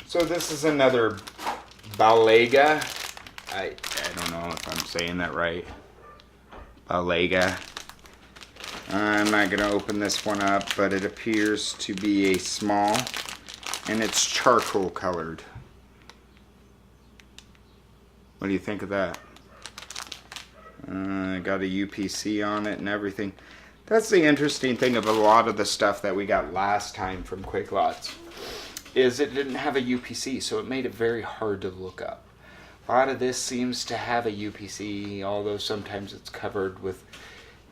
So this is another Balega. I don't know if I'm saying that right. Balega. I'm not going to open this one up, but it appears to be a small, and it's charcoal colored. What do you think of that? Got a UPC on it and everything. That's the interesting thing of a lot of the stuff that we got last time from Quicklotz, is it didn't have a UPC, so it made it very hard to look up. A lot of this seems to have a UPC, although sometimes it's covered with,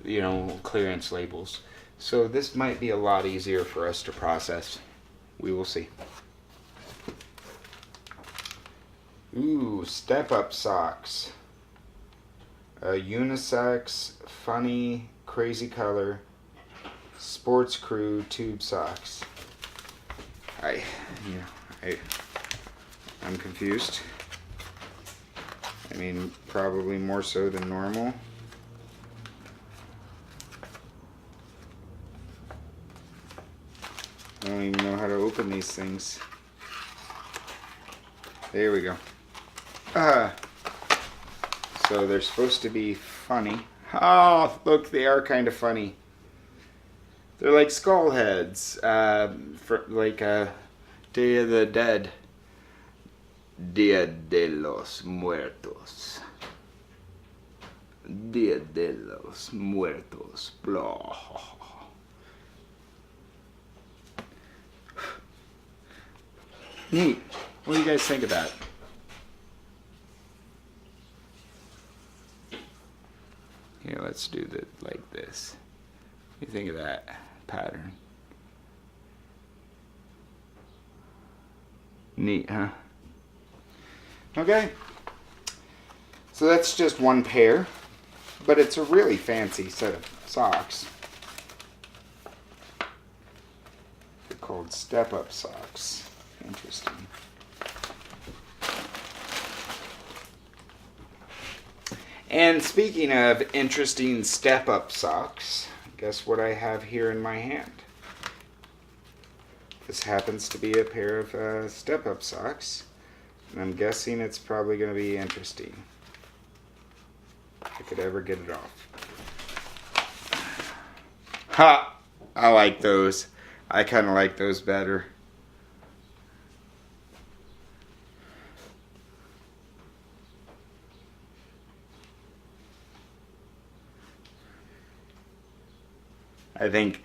you know, clearance labels. So this might be a lot easier for us to process. We will see. Ooh, step-up socks. A unisex, funny, crazy color, sports crew tube socks. I'm confused. I mean, probably more so than normal. I don't even know how to open these things. There we go. So they're supposed to be funny. Oh, look, they are kind of funny. They're like skull heads, for like Day of the Dead. Dia de los Muertos. Dia de los Muertos. Blah. Neat. What do you guys think of that? Here, let's do it like this. What do you think of that pattern? Neat, huh? Okay. So that's just one pair, but it's a really fancy set of socks. They're called step-up socks. Interesting. And speaking of interesting step-up socks, guess what I have here in my hand? This happens to be a pair of step-up socks, and I'm guessing it's probably going to be interesting. If I could ever get it off. Ha! I like those. I kind of like those better. I think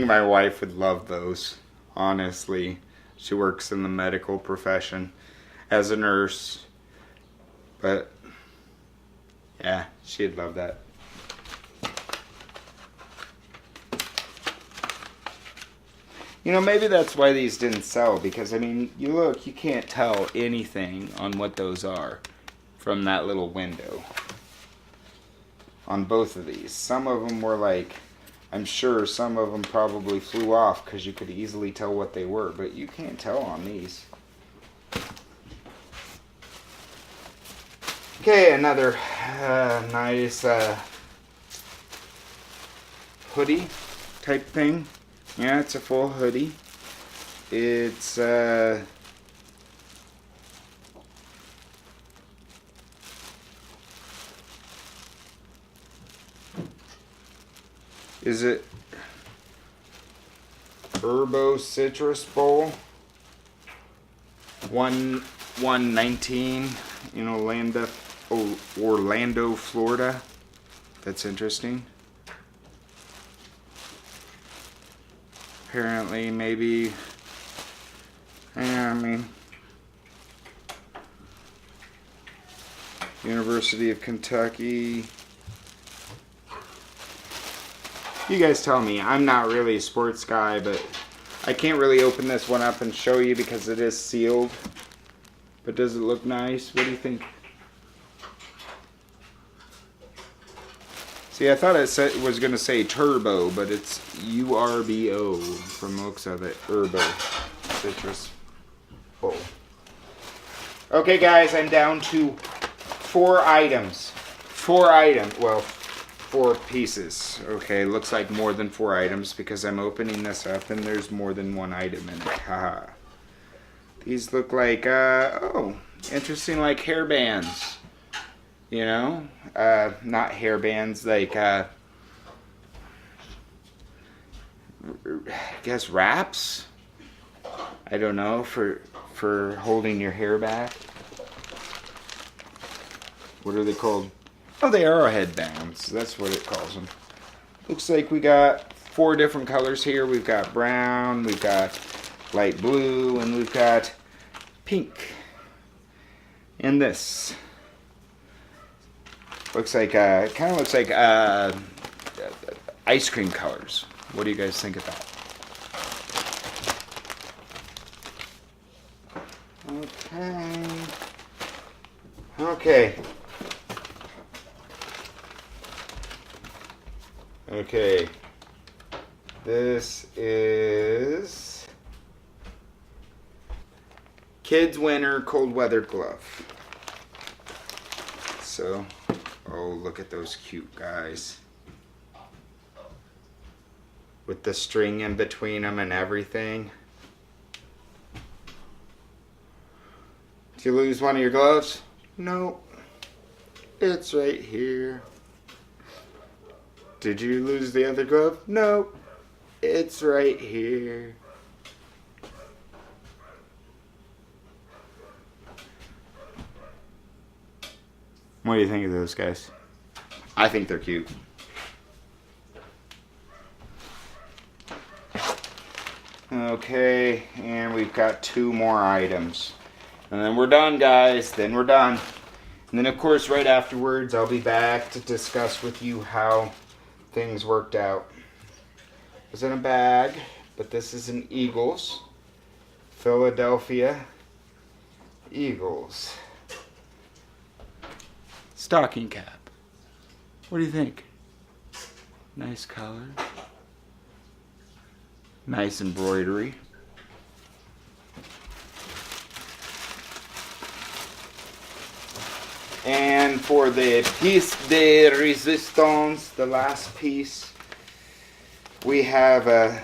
my wife would love those, honestly. She works in the medical profession as a nurse. But yeah, she'd love that. You know, maybe that's why these didn't sell, because I mean, you look, you can't tell anything on what those are from that little window. On both of these. Some of them were like, I'm sure some of them probably flew off because you could easily tell what they were, but you can't tell on these. Okay, another nice hoodie type thing. Yeah, it's a full hoodie. It's is it Herbo Citrus Bowl 119, you know, Orlando, Florida. That's interesting. Apparently, maybe, yeah, I mean, University of Kentucky. You guys tell me. I'm not really a sports guy, but I can't really open this one up and show you because it is sealed. But does it look nice? What do you think? See, I thought it was going to say Turbo, but it's URBO from the looks of it. Herbo Citrus Bowl. Okay, guys, I'm down to 4 items. 4 items. Well, 4 pieces. Okay, looks like more than 4 items because I'm opening this up and there's more than 1 item in it. Haha. These look like, oh, interesting, like hairbands. You know? Not hairbands, like, I guess wraps? I don't know, for holding your hair back. What are they called? Oh, they are headbands. That's what it calls them. Looks like we got 4 different colors here. We've got brown, we've got light blue, and we've got pink. And this looks like, kind of looks like ice cream colors. What do you guys think of that? Okay. Okay. This is Kids Winter Cold Weather Glove. So, oh, look at those cute guys. With the string in between them and everything. Did you lose one of your gloves? Nope. It's right here. Did you lose the other glove? Nope. It's right here. What do you think of those guys? I think they're cute. Okay, and we've got 2 more items. And then we're done, guys. Then we're done. And then, of course, right afterwards, I'll be back to discuss with you how things worked out. It was in a bag, but this is an Eagles. Philadelphia Eagles. Stocking cap. What do you think? Nice color. Nice embroidery. And for the piece de resistance, the last piece, we have a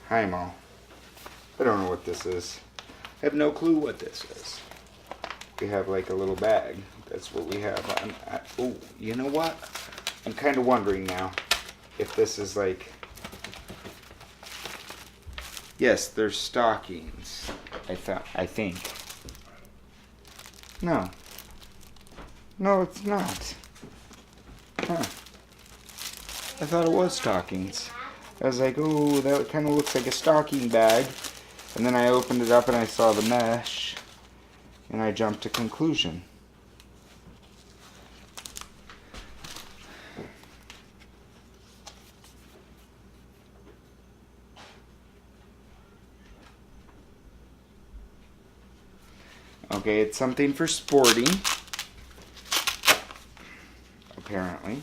Himal. I don't know what this is. I have no clue what this is. We have like a little bag. That's what we have. Oh, you know what? I'm kind of wondering now if this is like... Yes, they're stockings. I think. No. No, it's not. Huh. I thought it was stockings. I was like, oh, that kind of looks like a stocking bag. And then I opened it up and I saw the mesh. And I jumped to conclusion. Okay, it's something for sporting. Apparently.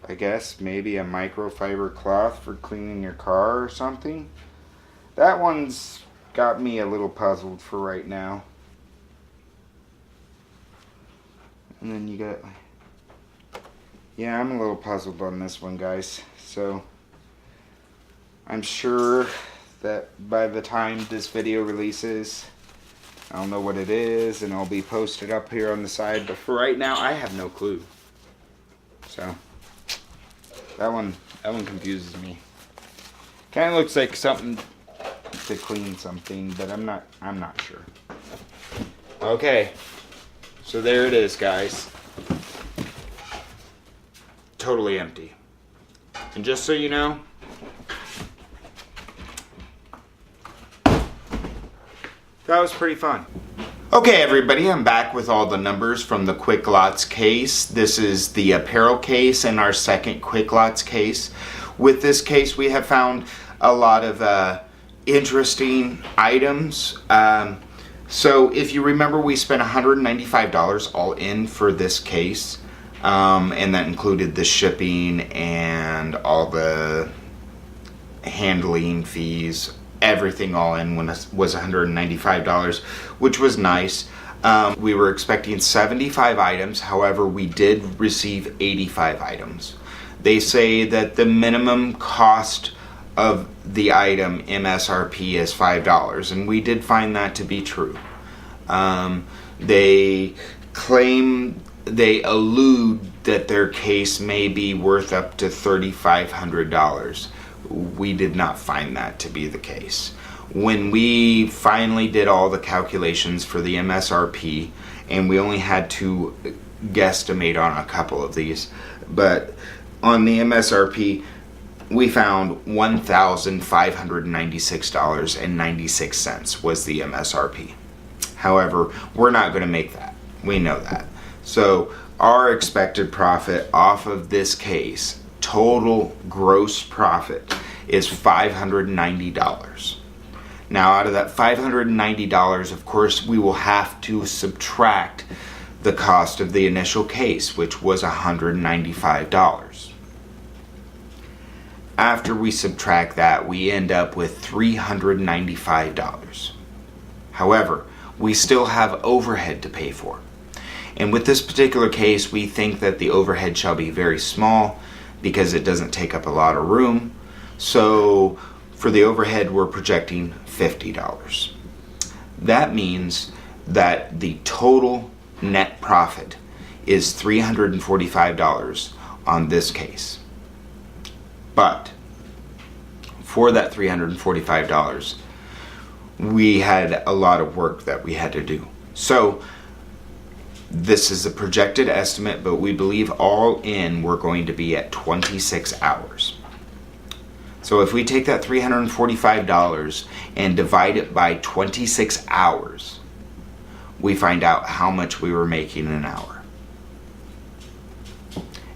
I guess maybe a microfiber cloth for cleaning your car or something. That one's got me a little puzzled for right now. And then you got... Yeah, I'm a little puzzled on this one, guys. So, I'm sure that by the time this video releases, I'll know what it is and I'll be posted up here on the side. But for right now, I have no clue. So, that one confuses me. Kind of looks like something to clean something, but I'm not sure. Okay, so there it is, guys. Totally empty. And just so you know, that was pretty fun. Okay, everybody, I'm back with all the numbers from the Quicklotz case. This is the apparel case and our second Quicklotz case. With this case, we have found a lot of interesting items. So if you remember, we spent $195 all in for this case. And that included the shipping and all the handling fees, everything all in was $195, which was nice. We were expecting 75 items, however, we did receive 85 items. They say that the minimum cost of the item MSRP is $5, and we did find that to be true. They allude that their case may be worth up to $3,500. We did not find that to be the case. When we finally did all the calculations for the MSRP, and we only had to guesstimate on a couple of these, but on the MSRP, we found $1,596.96 was the MSRP. However, we're not going to make that. We know that. So our expected profit off of this case, total gross profit, is $590. Now, out of that $590, of course, we will have to subtract the cost of the initial case, which was $195. After we subtract that, we end up with $395. However, we still have overhead to pay for. And with this particular case, we think that the overhead shall be very small because it doesn't take up a lot of room. So for the overhead, we're projecting $50. That means that the total net profit is $345 on this case. But for that $345, we had a lot of work that we had to do. So this is a projected estimate, but we believe all in we're going to be at 26 hours. So if we take that $345 and divide it by 26 hours, we find out how much we were making an hour.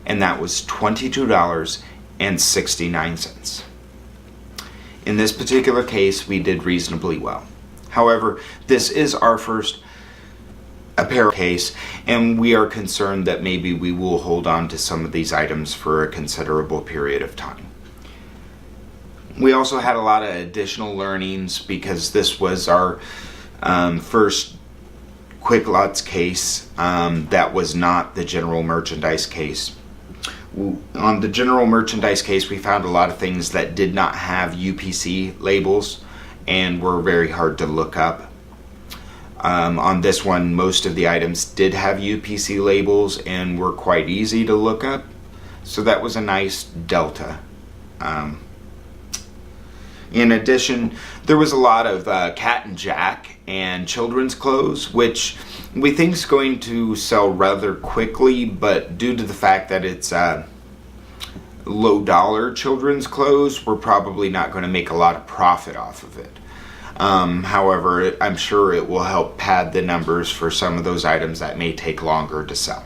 And that was $22.69. In this particular case, we did reasonably well. However, this is our first apparel case, and we are concerned that maybe we will hold on to some of these items for a considerable period of time. We also had a lot of additional learnings because this was our first Quicklotz case that was not the general merchandise case. On the general merchandise case, we found a lot of things that did not have UPC labels and were very hard to look up. On this one, most of the items did have UPC labels and were quite easy to look up, so that was a nice delta. In addition, there was a lot of Cat and Jack and children's clothes, which we think is going to sell rather quickly, but due to the fact that it's low dollar children's clothes, we're probably not going to make a lot of profit off of it. However, I'm sure it will help pad the numbers for some of those items that may take longer to sell.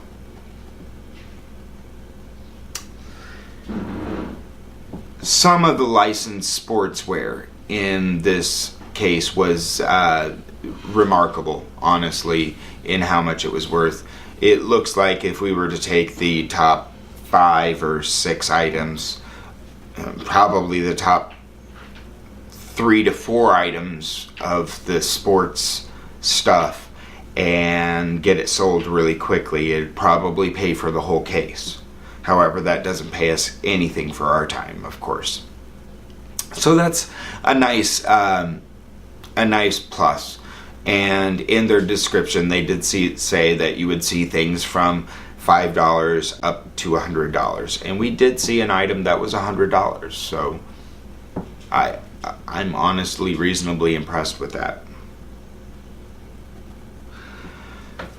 Some of the licensed sportswear in this case was remarkable, honestly, in how much it was worth. It looks like if we were to take the top 5 or 6 items, probably the top 3 to 4 items of the sports stuff and get it sold really quickly, it'd probably pay for the whole case. However, that doesn't pay us anything for our time, of course. So that's a nice plus. And in their description, they did say that you would see things from $5 up to $100, and we did see an item that was $100. So I'm honestly reasonably impressed with that.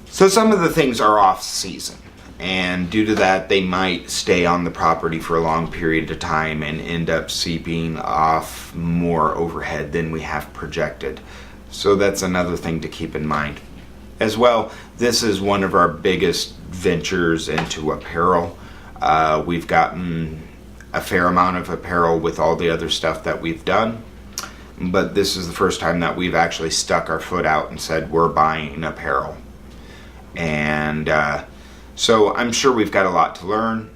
So some of the things are off season, and due to that, they might stay on the property for a long period of time and end up seeping off more overhead than we have projected. So that's another thing to keep in mind. As well, this is one of our biggest ventures into apparel. We've gotten a fair amount of apparel with all the other stuff that we've done, but this is the first time that we've actually stuck our foot out and said we're buying apparel. And so I'm sure we've got a lot to learn,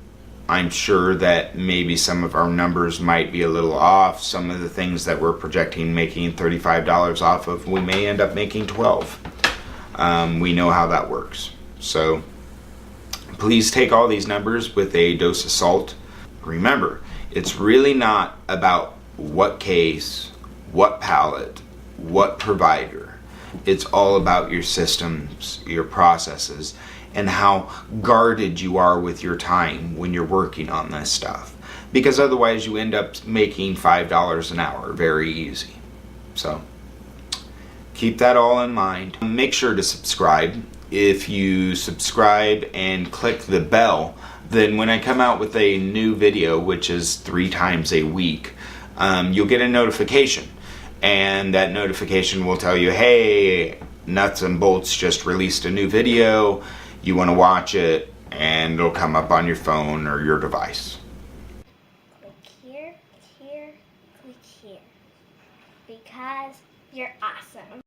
I'm sure that maybe some of our numbers might be a little off. Some of the things that we're projecting making $35 off of, we may end up making $12. We know how that works. So please take all these numbers with a dose of salt. Remember, it's really not about what case, what pallet, what provider. It's all about your systems, your processes, and how guarded you are with your time when you're working on this stuff. Because otherwise you end up making $5 an hour very easy. So keep that all in mind. Make sure to subscribe. If you subscribe and click the bell, then when I come out with a new video, which is 3 times a week, you'll get a notification. And that notification will tell you, hey, Nuts and Bolts just released a new video. You want to watch it, and it'll come up on your phone or your device. Click here, click here. Because you're awesome.